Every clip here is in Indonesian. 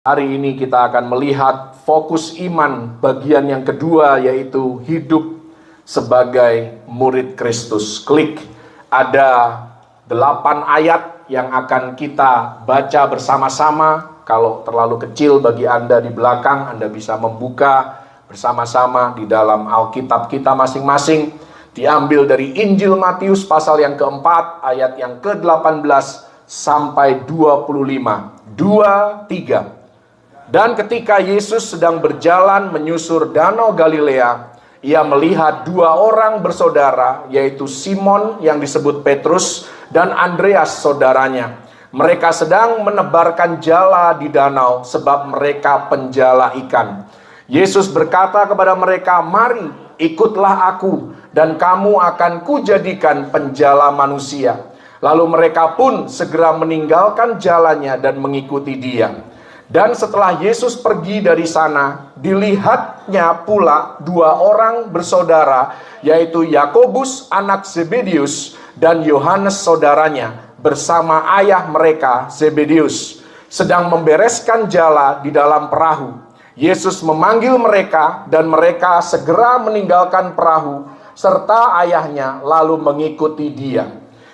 Hari ini kita akan melihat fokus iman bagian yang kedua, yaitu hidup sebagai murid Kristus. Klik, ada 8 ayat yang akan kita baca bersama-sama. Kalau terlalu kecil bagi Anda di belakang, Anda bisa membuka bersama-sama di dalam Alkitab kita masing-masing. Diambil dari Injil Matius pasal yang keempat, ayat yang ke-18 sampai 25. 2, 3. Dan ketika Yesus sedang berjalan menyusur danau Galilea, ia melihat 2 orang bersaudara, yaitu Simon yang disebut Petrus dan Andreas saudaranya. Mereka sedang menebarkan jala di danau sebab mereka penjala ikan. Yesus berkata kepada mereka, "Mari, ikutlah aku, dan kamu akan kujadikan penjala manusia." Lalu mereka pun segera meninggalkan jalannya dan mengikuti Dia. Dan setelah Yesus pergi dari sana, dilihatnya pula 2 orang bersaudara, yaitu Yakobus anak Zebedius dan Yohanes saudaranya, bersama ayah mereka Zebedius, sedang membereskan jala di dalam perahu. Yesus memanggil mereka, dan mereka segera meninggalkan perahu serta ayahnya, lalu mengikuti Dia.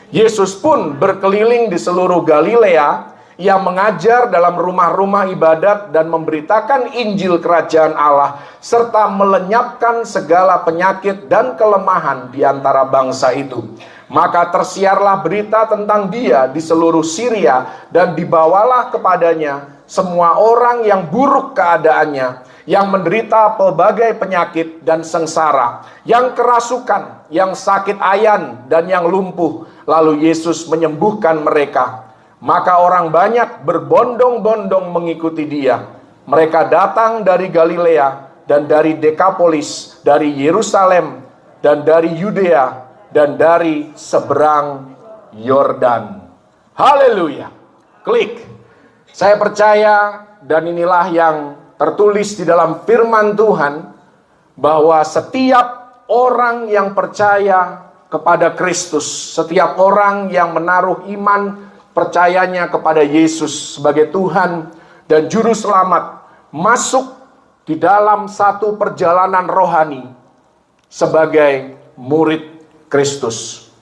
Yesus pun berkeliling di seluruh Galilea. Ia mengajar dalam rumah-rumah ibadat dan memberitakan Injil Kerajaan Allah, serta melenyapkan segala penyakit dan kelemahan di antara bangsa itu. Maka tersiarlah berita tentang Dia di seluruh Syria, dan dibawalah kepadanya semua orang yang buruk keadaannya, yang menderita pelbagai penyakit dan sengsara, yang kerasukan, yang sakit ayan, dan yang lumpuh. Lalu Yesus menyembuhkan mereka. Maka orang banyak berbondong-bondong mengikuti Dia. Mereka datang dari Galilea dan dari Dekapolis, dari Yerusalem dan dari Yudea dan dari seberang Yordan. Haleluya. Klik. Saya percaya, dan inilah yang tertulis di dalam firman Tuhan, bahwa setiap orang yang percaya kepada Kristus, setiap orang yang menaruh iman percayanya kepada Yesus sebagai Tuhan dan Juru Selamat, masuk di dalam satu perjalanan rohani sebagai murid Kristus.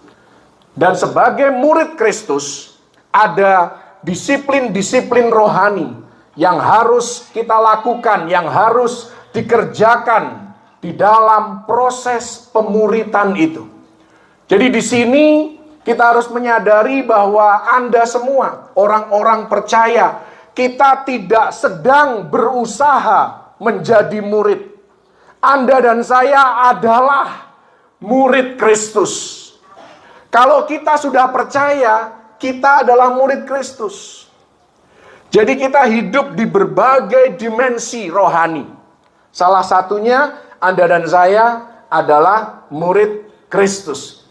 Dan sebagai murid Kristus, ada disiplin-disiplin rohani yang harus kita lakukan, yang harus dikerjakan di dalam proses pemuritan itu. Jadi di sini kita harus menyadari bahwa Anda semua, orang-orang percaya, kita tidak sedang berusaha menjadi murid. Anda dan saya adalah murid Kristus. Kalau kita sudah percaya, kita adalah murid Kristus. Jadi kita hidup di berbagai dimensi rohani. Salah satunya Anda dan saya adalah murid Kristus.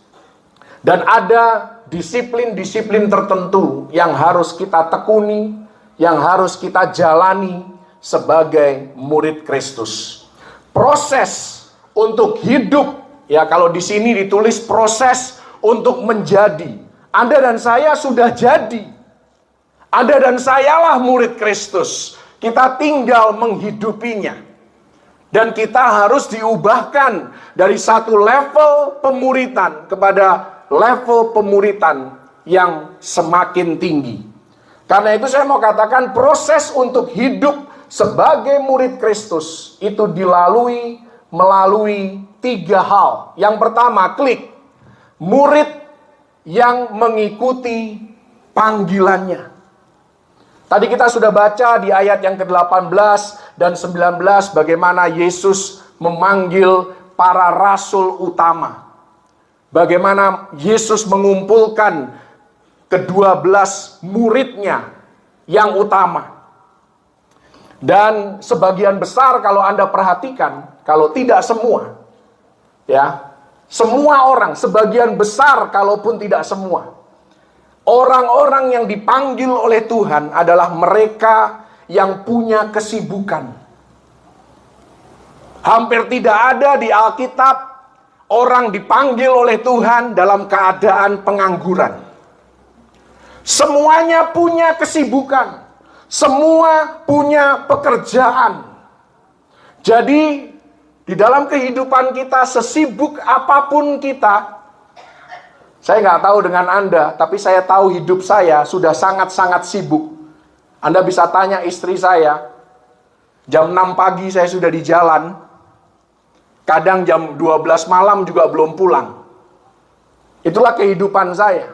Dan ada disiplin-disiplin tertentu yang harus kita tekuni, yang harus kita jalani sebagai murid Kristus. Proses untuk hidup, ya kalau di sini ditulis proses untuk menjadi. Anda dan saya sudah jadi. Anda dan sayalah murid Kristus. Kita tinggal menghidupinya. Dan kita harus diubahkan dari satu level pemuritan kepada level pemuritan yang semakin tinggi. Karena itu saya mau katakan, proses untuk hidup sebagai murid Kristus itu dilalui melalui 3 hal. Yang pertama, klik, murid yang mengikuti panggilannya. Tadi kita sudah baca di ayat yang ke-18 dan 19 bagaimana Yesus memanggil para rasul utama. Bagaimana Yesus mengumpulkan ke-12 muridnya yang utama. Dan sebagian besar kalau Anda perhatikan, kalau tidak semua, ya, semua orang, sebagian besar kalaupun tidak semua, orang-orang yang dipanggil oleh Tuhan adalah mereka yang punya kesibukan. Hampir tidak ada di Alkitab orang dipanggil oleh Tuhan dalam keadaan pengangguran. Semuanya punya kesibukan. Semua punya pekerjaan. Jadi, di dalam kehidupan kita, sesibuk apapun kita, saya nggak tahu dengan Anda, tapi saya tahu hidup saya sudah sangat-sangat sibuk. Anda bisa tanya istri saya, jam 6 pagi saya sudah di jalan, kadang jam 12 malam juga belum pulang. Itulah kehidupan saya.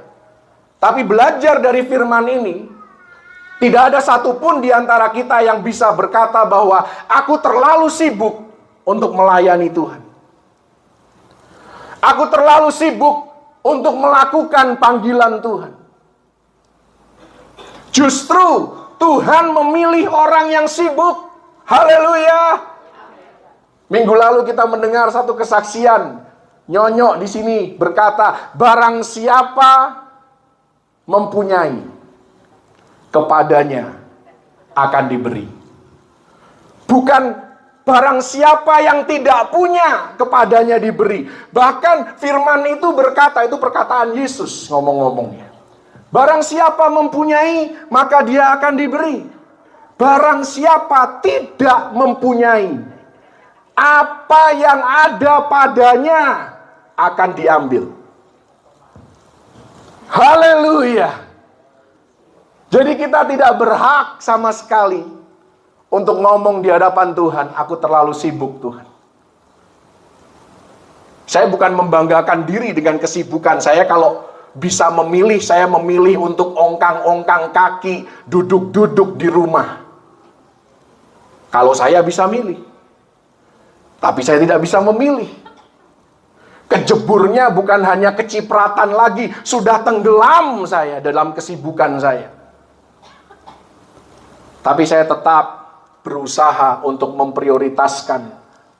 Tapi belajar dari firman ini, tidak ada satupun di antara kita yang bisa berkata bahwa aku terlalu sibuk untuk melayani Tuhan. Aku terlalu sibuk untuk melakukan panggilan Tuhan. Justru Tuhan memilih orang yang sibuk. Haleluya. Minggu lalu kita mendengar satu kesaksian. Nyonyok di sini berkata, barang siapa mempunyai, kepadanya akan diberi. Bukan barang siapa yang tidak punya, kepadanya diberi. Bahkan firman itu berkata, itu perkataan Yesus ngomong-ngomongnya. Barang siapa mempunyai, maka dia akan diberi. Barang siapa tidak mempunyai, apa yang ada padanya akan diambil. Haleluya. Jadi kita tidak berhak sama sekali untuk ngomong di hadapan Tuhan, aku terlalu sibuk Tuhan. Saya bukan membanggakan diri dengan kesibukan. Saya kalau bisa memilih, saya memilih untuk ongkang-ongkang kaki, duduk-duduk di rumah. Kalau saya bisa milih. Tapi saya tidak bisa memilih. Kejeburnya bukan hanya kecipratan lagi, sudah tenggelam saya dalam kesibukan saya. Tapi saya tetap berusaha untuk memprioritaskan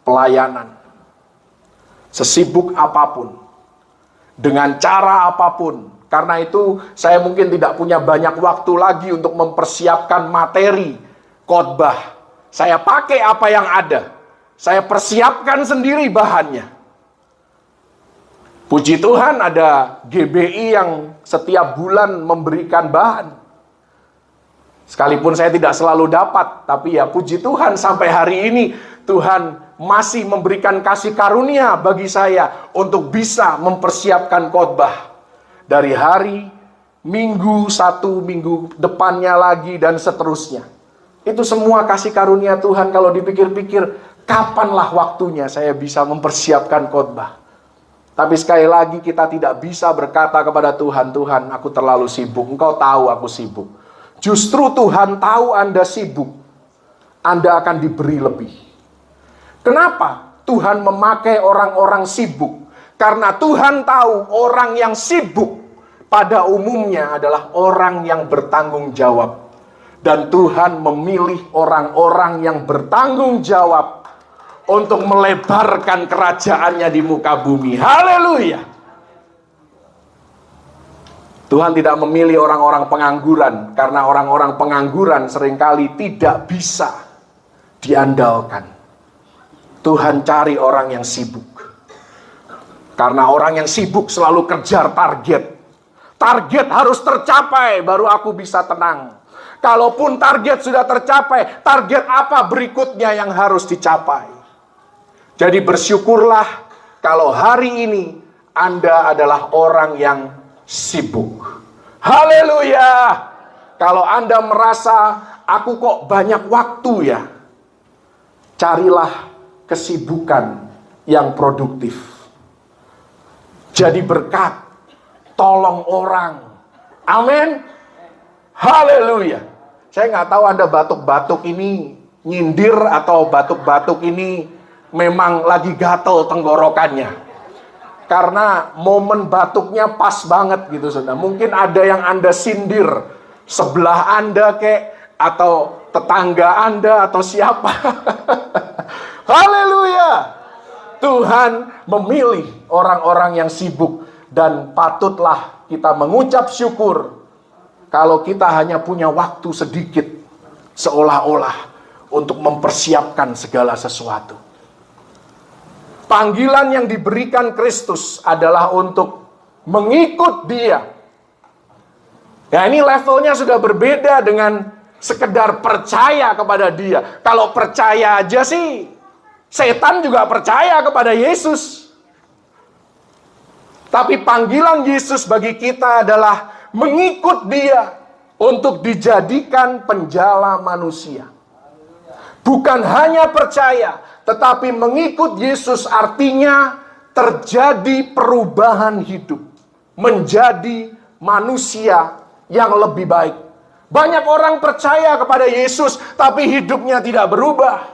pelayanan. Sesibuk apapun, dengan cara apapun. Karena itu saya mungkin tidak punya banyak waktu lagi untuk mempersiapkan materi khotbah. Saya pakai apa yang ada. Saya persiapkan sendiri bahannya. Puji Tuhan ada GBI yang setiap bulan memberikan bahan. Sekalipun saya tidak selalu dapat, tapi ya puji Tuhan sampai hari ini Tuhan masih memberikan kasih karunia bagi saya untuk bisa mempersiapkan khotbah. Dari hari, minggu, satu minggu depannya lagi dan seterusnya. Itu semua kasih karunia Tuhan. Kalau dipikir-pikir, kapanlah waktunya saya bisa mempersiapkan khotbah. Tapi sekali lagi kita tidak bisa berkata kepada Tuhan, Tuhan aku terlalu sibuk, Engkau tahu aku sibuk. Justru Tuhan tahu Anda sibuk, Anda akan diberi lebih. Kenapa Tuhan memakai orang-orang sibuk? Karena Tuhan tahu orang yang sibuk pada umumnya adalah orang yang bertanggung jawab. Dan Tuhan memilih orang-orang yang bertanggung jawab untuk melebarkan kerajaannya di muka bumi. Haleluya. Tuhan tidak memilih orang-orang pengangguran, karena orang-orang pengangguran seringkali tidak bisa diandalkan. Tuhan cari orang yang sibuk. Karena orang yang sibuk selalu kejar target. Target harus tercapai, baru aku bisa tenang. Kalaupun target sudah tercapai, target apa berikutnya yang harus dicapai? Jadi bersyukurlah kalau hari ini Anda adalah orang yang sibuk. Haleluya. Kalau Anda merasa aku kok banyak waktu ya, carilah kesibukan yang produktif. Jadi berkat, tolong orang. Amin. Haleluya. Saya nggak tahu Anda batuk-batuk ini nyindir atau batuk-batuk ini memang lagi gatel tenggorokannya. Karena momen batuknya pas banget gitu saudara. Mungkin ada yang Anda sindir sebelah Anda kek, atau tetangga Anda atau siapa. Haleluya. Tuhan memilih orang-orang yang sibuk. Dan patutlah kita mengucap syukur kalau kita hanya punya waktu sedikit, seolah-olah untuk mempersiapkan segala sesuatu. Panggilan yang diberikan Kristus adalah untuk mengikut Dia. Ya, ini levelnya sudah berbeda dengan sekedar percaya kepada Dia. Kalau percaya aja sih, setan juga percaya kepada Yesus. Tapi panggilan Yesus bagi kita adalah mengikut Dia untuk dijadikan penjala manusia. Bukan hanya percaya, tetapi mengikut Yesus artinya terjadi perubahan hidup. Menjadi manusia yang lebih baik. Banyak orang percaya kepada Yesus, tapi hidupnya tidak berubah.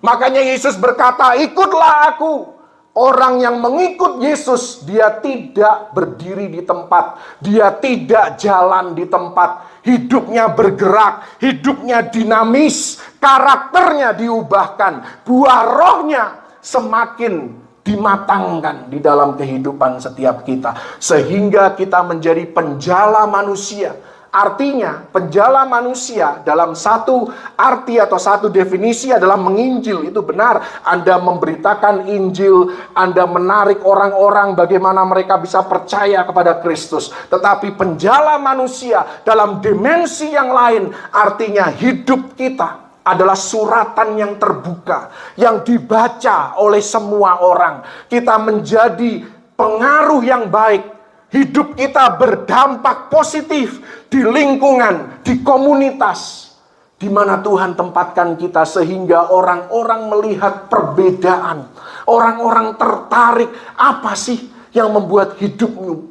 Makanya Yesus berkata, ikutlah aku. Orang yang mengikut Yesus, dia tidak berdiri di tempat. Dia tidak jalan di tempat. Hidupnya bergerak, hidupnya dinamis, karakternya diubahkan. Buah rohnya semakin dimatangkan di dalam kehidupan setiap kita. Sehingga kita menjadi penjala manusia. Artinya, penjala manusia dalam satu arti atau satu definisi adalah menginjil. Itu benar. Anda memberitakan Injil, Anda menarik orang-orang bagaimana mereka bisa percaya kepada Kristus. Tetapi penjala manusia dalam dimensi yang lain, artinya hidup kita adalah suratan yang terbuka, yang dibaca oleh semua orang. Kita menjadi pengaruh yang baik. Hidup kita berdampak positif di lingkungan, di komunitas, di mana Tuhan tempatkan kita, sehingga orang-orang melihat perbedaan. Orang-orang tertarik, apa sih yang membuat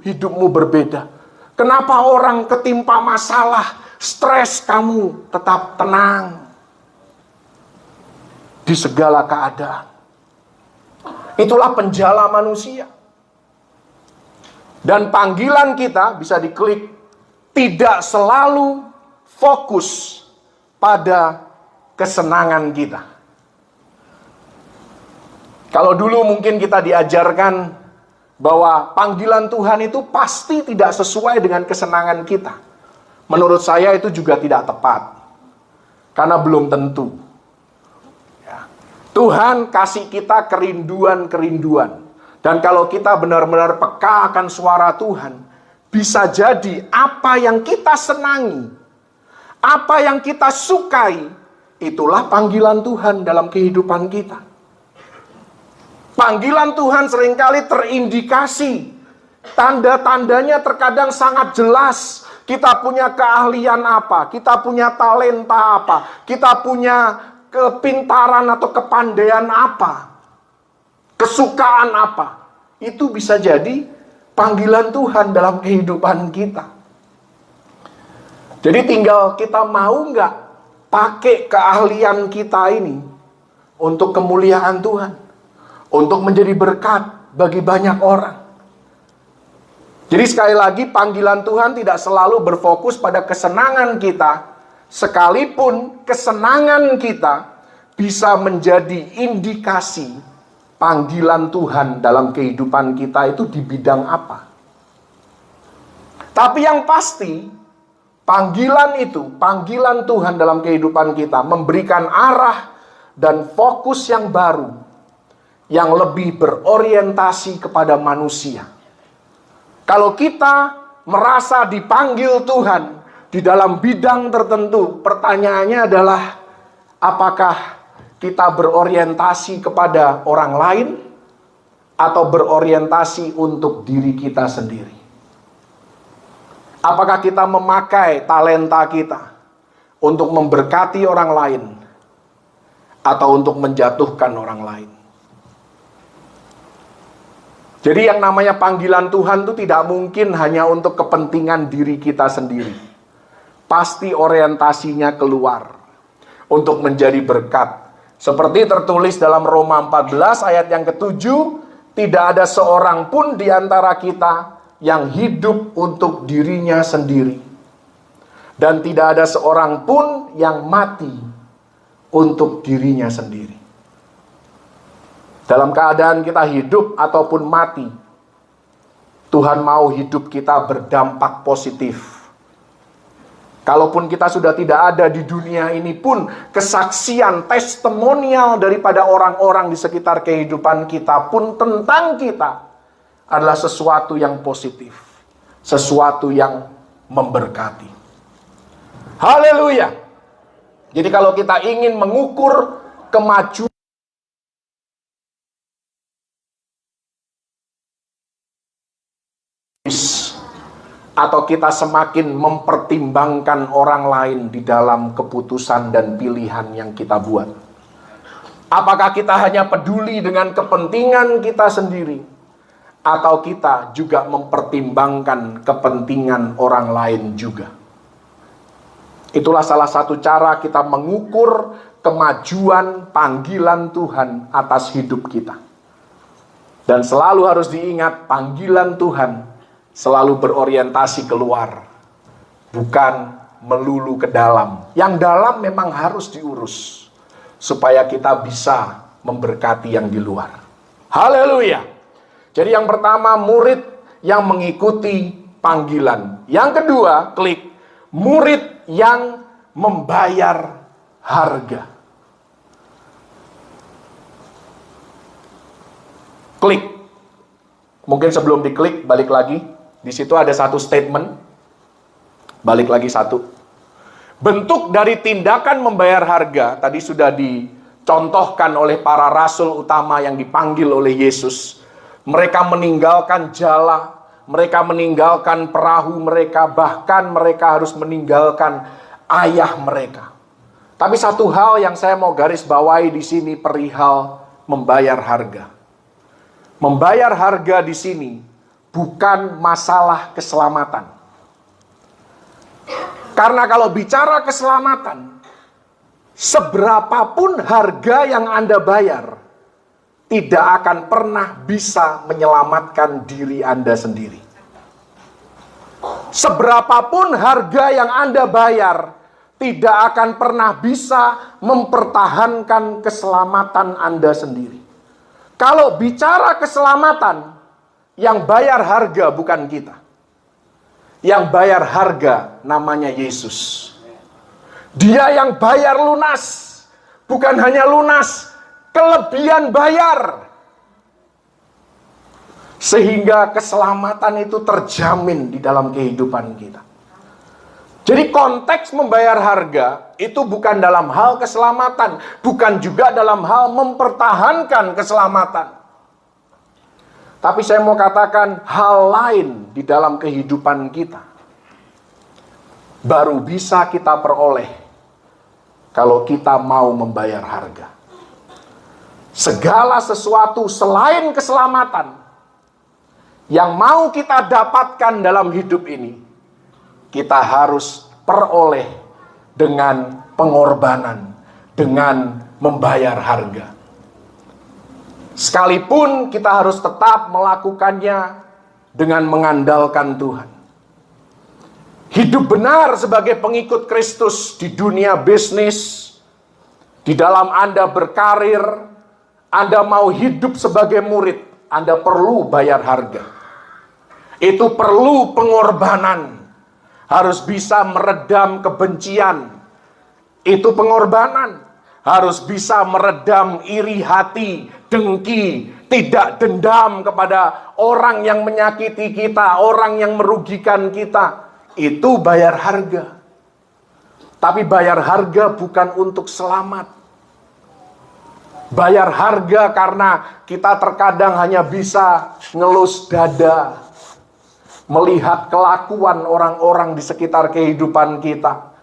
hidupmu berbeda? Kenapa orang ketimpa masalah, stres, kamu tetap tenang di segala keadaan? Itulah penjala manusia. Dan panggilan kita bisa diklik, tidak selalu fokus pada kesenangan kita. Kalau dulu mungkin kita diajarkan bahwa panggilan Tuhan itu pasti tidak sesuai dengan kesenangan kita. Menurut saya itu juga tidak tepat. Karena belum tentu. Ya. Tuhan kasih kita kerinduan-kerinduan. Dan kalau kita benar-benar peka akan suara Tuhan, bisa jadi apa yang kita senangi, apa yang kita sukai, itulah panggilan Tuhan dalam kehidupan kita. Panggilan Tuhan seringkali terindikasi. Tanda-tandanya terkadang sangat jelas. Kita punya keahlian apa, kita punya talenta apa, kita punya kepintaran atau kepandaian apa, kesukaan apa. Itu bisa jadi panggilan Tuhan dalam kehidupan kita. Jadi tinggal kita mau nggak pakai keahlian kita ini untuk kemuliaan Tuhan, untuk menjadi berkat bagi banyak orang. Jadi sekali lagi, panggilan Tuhan tidak selalu berfokus pada kesenangan kita, sekalipun kesenangan kita bisa menjadi indikasi panggilan Tuhan dalam kehidupan kita itu di bidang apa. Tapi yang pasti, panggilan Tuhan dalam kehidupan kita memberikan arah dan fokus yang baru, yang lebih berorientasi kepada manusia. Kalau kita merasa dipanggil Tuhan di dalam bidang tertentu, pertanyaannya adalah, apakah kita berorientasi kepada orang lain atau berorientasi untuk diri kita sendiri? Apakah kita memakai talenta kita untuk memberkati orang lain atau untuk menjatuhkan orang lain? Jadi yang namanya panggilan Tuhan itu tidak mungkin hanya untuk kepentingan diri kita sendiri. Pasti orientasinya keluar untuk menjadi berkat. Seperti tertulis dalam Roma 14 ayat yang ke-7, tidak ada seorang pun di antara kita yang hidup untuk dirinya sendiri. Dan tidak ada seorang pun yang mati untuk dirinya sendiri. Dalam keadaan kita hidup ataupun mati, Tuhan mau hidup kita berdampak positif. Kalaupun kita sudah tidak ada di dunia ini pun, kesaksian, testimonial daripada orang-orang di sekitar kehidupan kita pun tentang kita adalah sesuatu yang positif, sesuatu yang memberkati. Haleluya. Jadi kalau kita ingin mengukur kemajuan atau kita semakin mempertimbangkan orang lain di dalam keputusan dan pilihan yang kita buat. Apakah kita hanya peduli dengan kepentingan kita sendiri, atau kita juga mempertimbangkan kepentingan orang lain juga? Itulah salah satu cara kita mengukur kemajuan panggilan Tuhan atas hidup kita. Dan selalu harus diingat, panggilan Tuhan selalu berorientasi keluar, bukan melulu ke dalam. Yang dalam memang harus diurus, supaya kita bisa memberkati yang di luar. Haleluya. Jadi yang pertama, murid yang mengikuti panggilan. Yang kedua, klik, murid yang membayar harga. Klik. Mungkin sebelum diklik, balik lagi. Di situ ada satu statement. Balik lagi satu. Bentuk dari tindakan membayar harga tadi sudah dicontohkan oleh para rasul utama yang dipanggil oleh Yesus. Mereka meninggalkan jala, mereka meninggalkan perahu mereka, bahkan mereka harus meninggalkan ayah mereka. Tapi satu hal yang saya mau garis bawahi di sini perihal membayar harga. Membayar harga di sini bukan masalah keselamatan. Karena kalau bicara keselamatan, seberapapun harga yang Anda bayar, tidak akan pernah bisa menyelamatkan diri Anda sendiri. Seberapapun harga yang Anda bayar, tidak akan pernah bisa mempertahankan keselamatan Anda sendiri. Kalau bicara keselamatan, yang bayar harga bukan kita. Yang bayar harga namanya Yesus. Dia yang bayar lunas. Bukan hanya lunas, kelebihan bayar. Sehingga keselamatan itu terjamin di dalam kehidupan kita. Jadi konteks membayar harga itu bukan dalam hal keselamatan. Bukan juga dalam hal mempertahankan keselamatan. Tapi saya mau katakan hal lain di dalam kehidupan kita baru bisa kita peroleh kalau kita mau membayar harga. Segala sesuatu selain keselamatan yang mau kita dapatkan dalam hidup ini, kita harus peroleh dengan pengorbanan, dengan membayar harga. Sekalipun kita harus tetap melakukannya dengan mengandalkan Tuhan. Hidup benar sebagai pengikut Kristus di dunia bisnis, di dalam Anda berkarir, Anda mau hidup sebagai murid, Anda perlu bayar harga. Itu perlu pengorbanan. Harus bisa meredam kebencian. Itu pengorbanan. Harus bisa meredam iri hati, dengki, tidak dendam kepada orang yang menyakiti kita, orang yang merugikan kita. Itu bayar harga. Tapi bayar harga bukan untuk selamat. Bayar harga karena kita terkadang hanya bisa ngelus dada, melihat kelakuan orang-orang di sekitar kehidupan kita.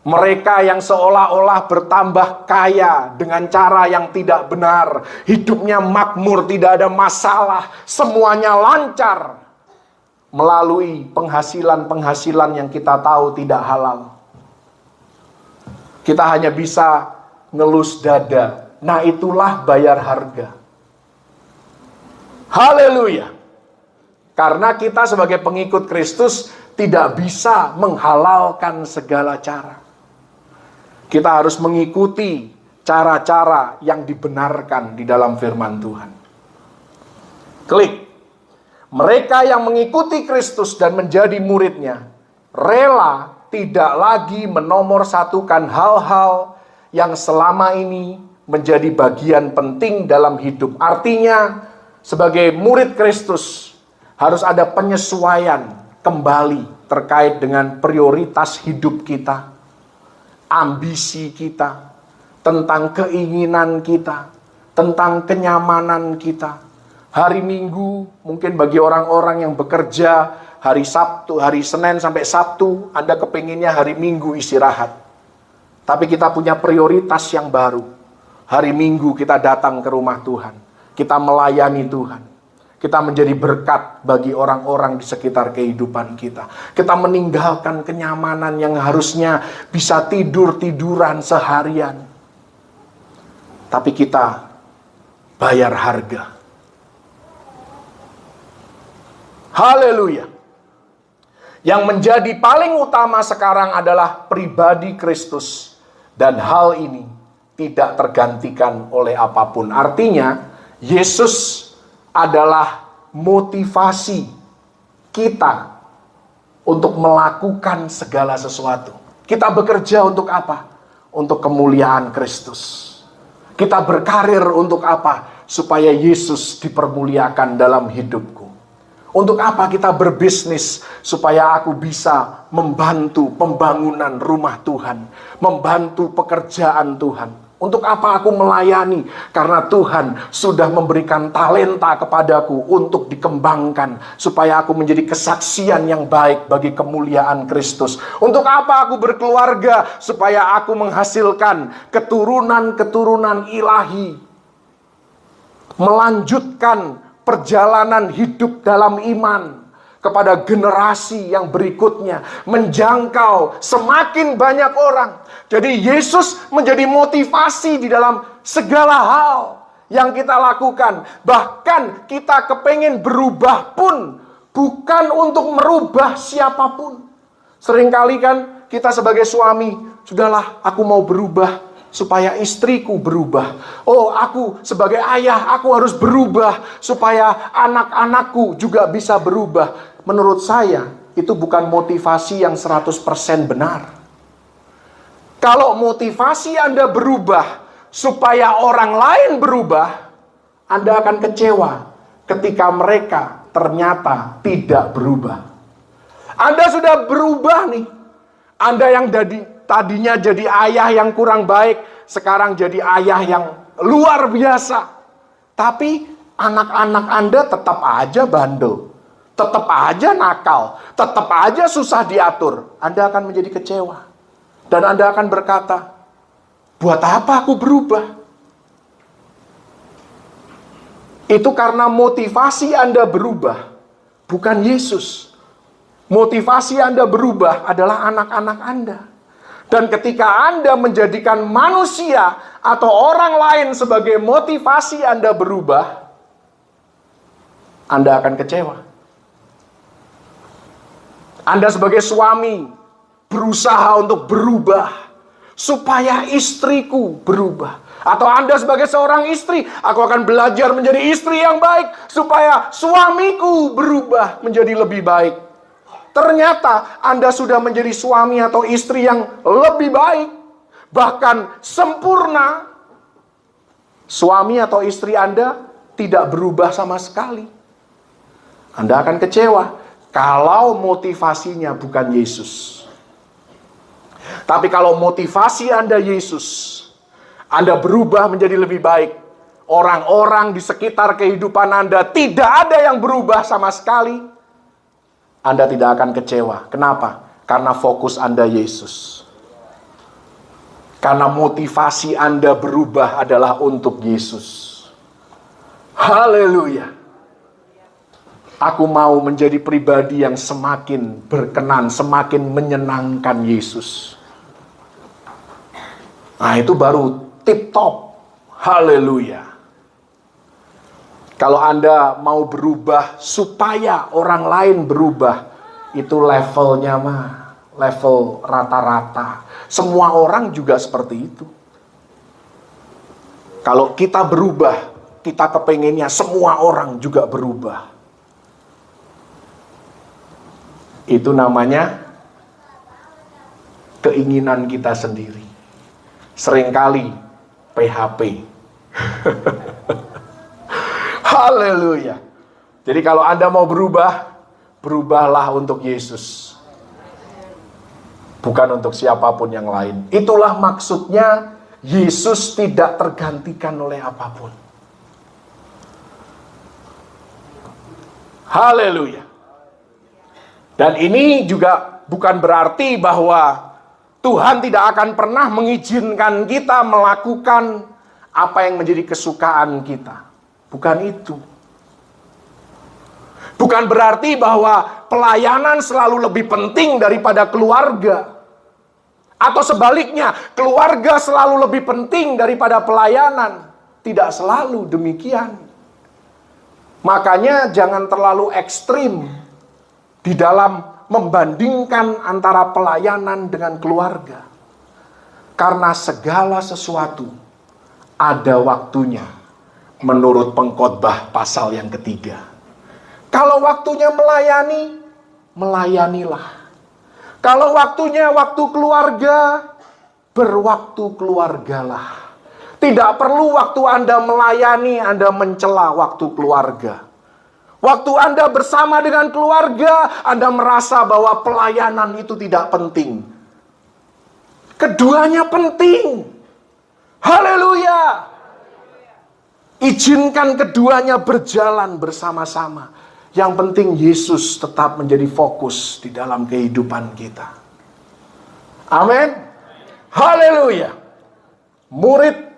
Mereka yang seolah-olah bertambah kaya dengan cara yang tidak benar. Hidupnya makmur, tidak ada masalah. Semuanya lancar. Melalui penghasilan-penghasilan yang kita tahu tidak halal. Kita hanya bisa ngelus dada. Nah, itulah bayar harga. Haleluya. Karena kita sebagai pengikut Kristus tidak bisa menghalalkan segala cara. Kita harus mengikuti cara-cara yang dibenarkan di dalam firman Tuhan. Klik. Mereka yang mengikuti Kristus dan menjadi muridnya, rela tidak lagi menomorsatukan hal-hal yang selama ini menjadi bagian penting dalam hidup. Artinya, sebagai murid Kristus, harus ada penyesuaian kembali terkait dengan prioritas hidup kita. ambisi kita, tentang keinginan kita, tentang kenyamanan kita. Hari Minggu, mungkin bagi orang-orang yang bekerja, hari Sabtu, hari Senin sampai Sabtu, Anda kepinginnya hari Minggu istirahat. Tapi kita punya prioritas yang baru. Hari Minggu kita datang ke rumah Tuhan. Kita melayani Tuhan. Kita menjadi berkat bagi orang-orang di sekitar kehidupan kita. Kita meninggalkan kenyamanan yang harusnya bisa tidur-tiduran seharian. Tapi kita bayar harga. Haleluya. Yang menjadi paling utama sekarang adalah pribadi Kristus. Dan hal ini tidak tergantikan oleh apapun. Artinya, Yesus adalah motivasi kita untuk melakukan segala sesuatu. Kita bekerja untuk apa? Untuk kemuliaan Kristus. Kita berkarir untuk apa? Supaya Yesus dipermuliakan dalam hidupku. Untuk apa kita berbisnis? Supaya aku bisa membantu pembangunan rumah Tuhan. Membantu pekerjaan Tuhan. Untuk apa aku melayani? Karena Tuhan sudah memberikan talenta kepadaku untuk dikembangkan. Supaya aku menjadi kesaksian yang baik bagi kemuliaan Kristus. Untuk apa aku berkeluarga? Supaya aku menghasilkan keturunan-keturunan ilahi. Melanjutkan perjalanan hidup dalam iman kepada generasi yang berikutnya, menjangkau semakin banyak orang. Jadi Yesus menjadi motivasi di dalam segala hal yang kita lakukan. Bahkan kita kepengen berubah pun bukan untuk merubah siapapun. Seringkali kan kita sebagai suami, sudahlah aku mau berubah supaya istriku berubah. Oh, aku sebagai ayah, aku harus berubah supaya anak-anakku juga bisa berubah. Menurut saya, itu bukan motivasi yang 100% benar. Kalau motivasi Anda berubah supaya orang lain berubah, Anda akan kecewa ketika mereka ternyata tidak berubah. Anda sudah berubah nih. Anda yang tadinya jadi ayah yang kurang baik, sekarang jadi ayah yang luar biasa. Tapi anak-anak Anda tetap aja bandel. Tetap aja nakal, tetap aja susah diatur. Anda akan menjadi kecewa. Dan Anda akan berkata, buat apa aku berubah? Itu karena motivasi Anda berubah, bukan Yesus. Motivasi Anda berubah adalah anak-anak Anda. Dan ketika Anda menjadikan manusia atau orang lain sebagai motivasi Anda berubah, Anda akan kecewa. Anda sebagai suami berusaha untuk berubah supaya istriku berubah. Atau Anda sebagai seorang istri, aku akan belajar menjadi istri yang baik supaya suamiku berubah menjadi lebih baik. Ternyata Anda sudah menjadi suami atau istri yang lebih baik, bahkan sempurna. Suami atau istri Anda tidak berubah sama sekali. Anda akan kecewa kalau motivasinya bukan Yesus. Tapi kalau motivasi Anda Yesus, Anda berubah menjadi lebih baik. Orang-orang di sekitar kehidupan Anda tidak ada yang berubah sama sekali. Anda tidak akan kecewa. Kenapa? Karena fokus Anda Yesus. Karena motivasi Anda berubah adalah untuk Yesus. Haleluya. Aku mau menjadi pribadi yang semakin berkenan, semakin menyenangkan Yesus. Nah, itu baru tip top. Haleluya. Kalau Anda mau berubah supaya orang lain berubah, itu levelnya level rata-rata. Semua orang juga seperti itu. Kalau kita berubah, kita kepengennya semua orang juga berubah. Itu namanya keinginan kita sendiri. Seringkali PHP. Haleluya. Jadi kalau Anda mau berubah, berubahlah untuk Yesus. bukan untuk siapapun yang lain. Itulah maksudnya Yesus tidak tergantikan oleh apapun. Haleluya. Dan ini juga bukan berarti bahwa Tuhan tidak akan pernah mengizinkan kita melakukan apa yang menjadi kesukaan kita. Bukan itu. Bukan berarti bahwa pelayanan selalu lebih penting daripada keluarga. Atau sebaliknya, keluarga selalu lebih penting daripada pelayanan. Tidak selalu demikian. Makanya jangan terlalu ekstrim di dalam membandingkan antara pelayanan dengan keluarga. Karena segala sesuatu ada waktunya menurut pengkhotbah pasal yang ketiga. Kalau waktunya melayani, melayanilah. Kalau waktunya waktu keluarga, berwaktu keluargalah. Tidak perlu waktu Anda melayani, Anda mencela waktu keluarga. Waktu Anda bersama dengan keluarga, Anda merasa bahwa pelayanan itu tidak penting. Keduanya penting. Haleluya. Izinkan keduanya berjalan bersama-sama. Yang penting Yesus tetap menjadi fokus di dalam kehidupan kita. Amin. Haleluya. Murid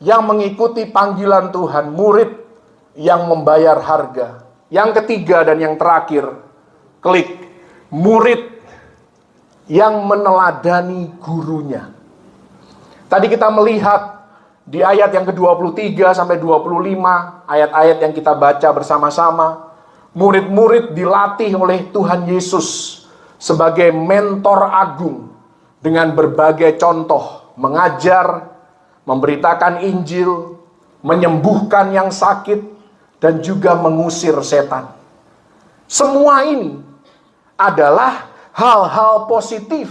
yang mengikuti panggilan Tuhan, murid yang membayar harga. Yang ketiga dan yang terakhir, klik, murid yang meneladani gurunya. Tadi kita melihat di ayat yang ke-23 sampai 25, ayat-ayat yang kita baca bersama-sama, murid-murid dilatih oleh Tuhan Yesus sebagai mentor agung dengan berbagai contoh, mengajar, memberitakan Injil, menyembuhkan yang sakit, dan juga mengusir setan. Semua ini adalah hal-hal positif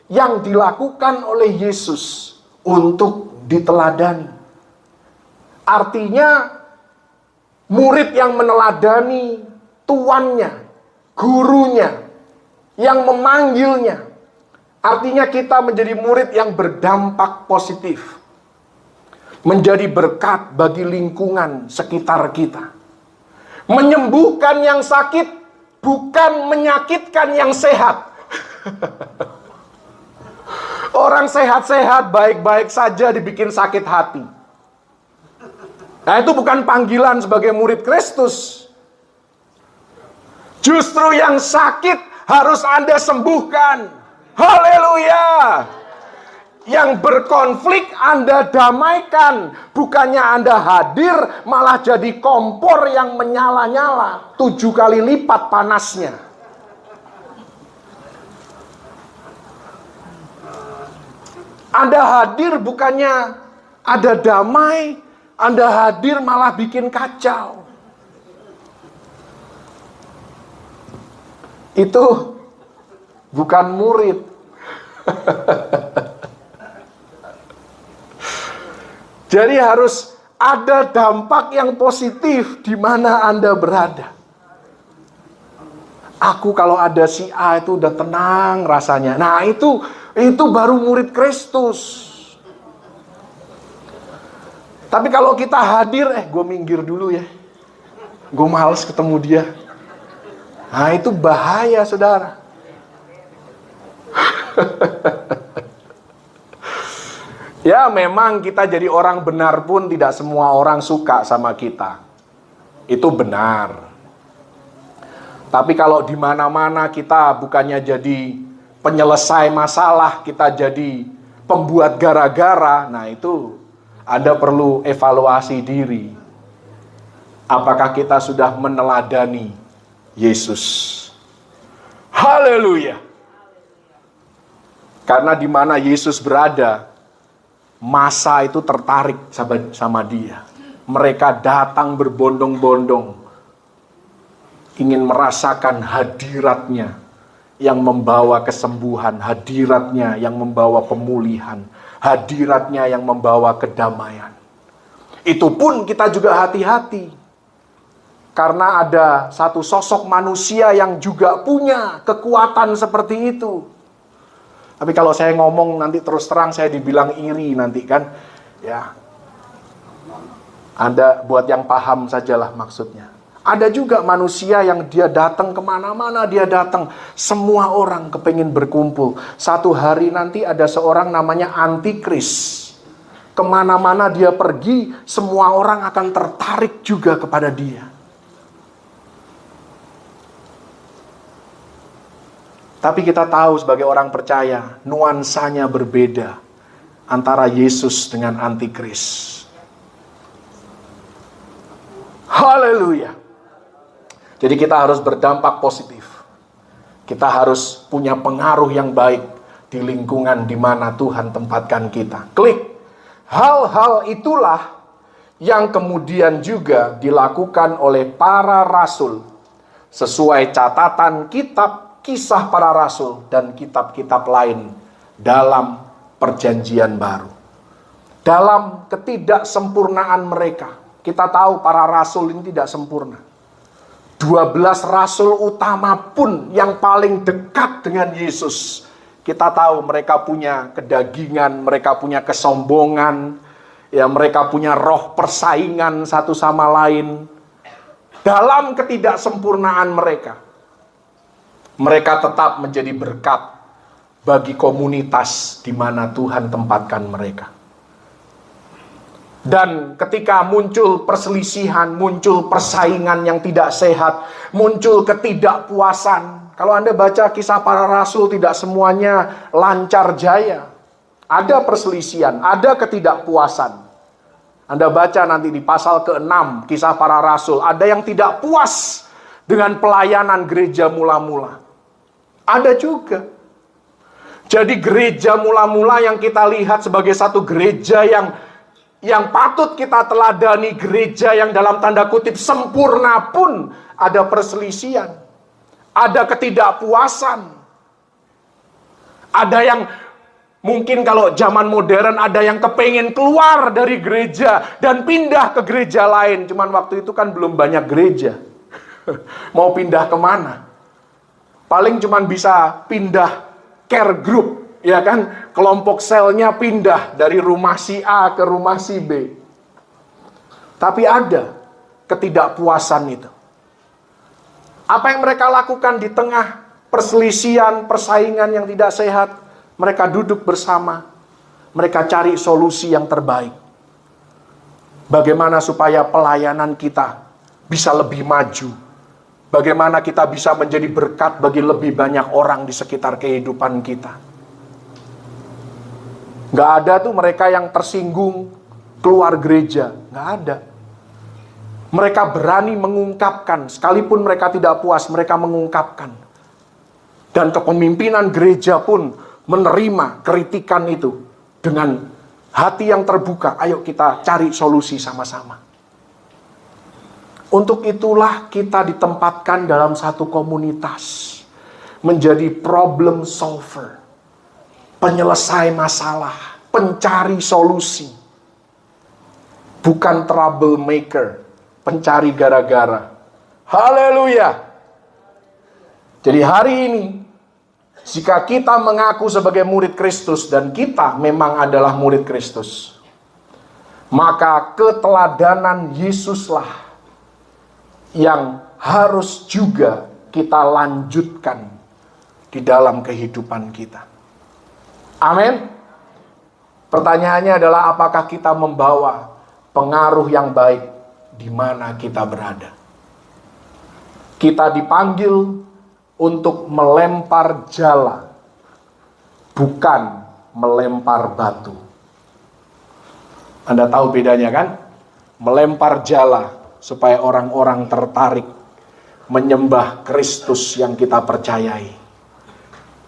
yang dilakukan oleh Yesus untuk diteladani. Artinya, murid yang meneladani tuannya, gurunya, yang memanggilnya. Artinya kita menjadi murid yang berdampak positif. Menjadi berkat bagi lingkungan sekitar kita. Menyembuhkan yang sakit, bukan menyakitkan yang sehat. Orang sehat-sehat, baik-baik saja dibikin sakit hati. Nah, itu bukan panggilan sebagai murid Kristus. Justru yang sakit harus Anda sembuhkan. Haleluya. Yang berkonflik Anda damaikan. Bukannya Anda hadir, malah jadi kompor yang menyala-nyala 7 kali lipat panasnya. Anda hadir bukannya ada damai, Anda hadir malah bikin kacau. Itu bukan murid. Jadi harus ada dampak yang positif di mana Anda berada. Aku kalau ada si A itu udah tenang rasanya. Nah, itu baru murid Kristus. Tapi kalau kita hadir, gue minggir dulu ya. Gue males ketemu dia. Nah, itu bahaya, saudara. Ya, memang kita jadi orang benar pun tidak semua orang suka sama kita. Itu benar. Tapi kalau di mana-mana kita bukannya jadi penyelesai masalah, kita jadi pembuat gara-gara, nah itu Anda perlu evaluasi diri. Apakah kita sudah meneladani Yesus? Haleluya. Karena di mana Yesus berada, masa itu tertarik sama dia. Mereka datang berbondong-bondong, ingin merasakan hadiratnya yang membawa kesembuhan, hadiratnya yang membawa pemulihan, hadiratnya yang membawa kedamaian. Itu pun kita juga hati-hati, karena ada satu sosok manusia yang juga punya kekuatan seperti itu. Tapi kalau saya ngomong nanti terus terang saya dibilang iri nanti kan. Ya. Anda buat yang paham sajalah maksudnya. Ada juga manusia yang dia datang kemana-mana dia datang. Semua orang kepingin berkumpul. Satu hari nanti ada seorang namanya antikris. Kemana-mana dia pergi, semua orang akan tertarik juga kepada dia. Tapi kita tahu sebagai orang percaya, nuansanya berbeda antara Yesus dengan antikris. Haleluya. Jadi kita harus berdampak positif. Kita harus punya pengaruh yang baik di lingkungan di mana Tuhan tempatkan kita. Klik. Hal-hal itulah yang kemudian juga dilakukan oleh para rasul sesuai catatan kitab Kisah Para Rasul dan kitab-kitab lain dalam Perjanjian Baru. Dalam ketidaksempurnaan mereka, kita tahu para rasul ini tidak sempurna. 12 rasul utama pun yang paling dekat dengan Yesus, kita tahu mereka punya kedagingan, mereka punya kesombongan, ya mereka punya roh persaingan satu sama lain. Dalam ketidaksempurnaan mereka tetap menjadi berkat bagi komunitas di mana Tuhan tempatkan mereka. Dan ketika muncul perselisihan, muncul persaingan yang tidak sehat, muncul ketidakpuasan. Kalau Anda baca Kisah Para Rasul, tidak semuanya lancar jaya. Ada perselisihan, ada ketidakpuasan. Anda baca nanti di pasal ke-6 Kisah Para Rasul, ada yang tidak puas dengan pelayanan gereja mula-mula. Ada juga. Jadi gereja mula-mula yang kita lihat sebagai satu gereja yang patut kita teladani, gereja yang dalam tanda kutip sempurna pun ada perselisihan, ada ketidakpuasan. Ada yang mungkin kalau zaman modern ada yang kepengen keluar dari gereja dan pindah ke gereja lain. Cuman waktu itu kan belum banyak gereja. Mau pindah kemana? Paling cuman bisa pindah care group, ya kan? Kelompok selnya pindah dari rumah si A ke rumah si B. Tapi ada ketidakpuasan itu. Apa yang mereka lakukan di tengah perselisihan, persaingan yang tidak sehat? Mereka duduk bersama, mereka cari solusi yang terbaik. Bagaimana supaya pelayanan kita bisa lebih maju? Bagaimana kita bisa menjadi berkat bagi lebih banyak orang di sekitar kehidupan kita? Gak ada tuh mereka yang tersinggung keluar gereja. Gak ada. Mereka berani mengungkapkan, sekalipun mereka tidak puas, mereka mengungkapkan. Dan kepemimpinan gereja pun menerima kritikan itu dengan hati yang terbuka. Ayo kita cari solusi sama-sama. Untuk itulah kita ditempatkan dalam satu komunitas, menjadi problem solver, penyelesai masalah, pencari solusi, bukan troublemaker, pencari gara-gara. Haleluya. Jadi hari ini, jika kita mengaku sebagai murid Kristus dan kita memang adalah murid Kristus, maka keteladanan Yesuslah yang harus juga kita lanjutkan di dalam kehidupan kita. Amin. Pertanyaannya adalah apakah kita membawa pengaruh yang baik di mana kita berada? Kita dipanggil untuk melempar jala, bukan melempar batu. Anda tahu bedanya kan? Melempar jala supaya orang-orang tertarik menyembah Kristus yang kita percayai.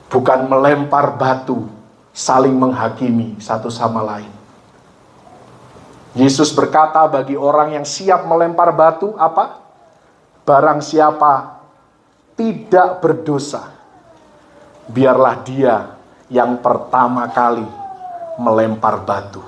Bukan melempar batu, saling menghakimi satu sama lain. Yesus berkata bagi orang yang siap melempar batu, apa? Barang siapa tidak berdosa, biarlah dia yang pertama kali melempar batu.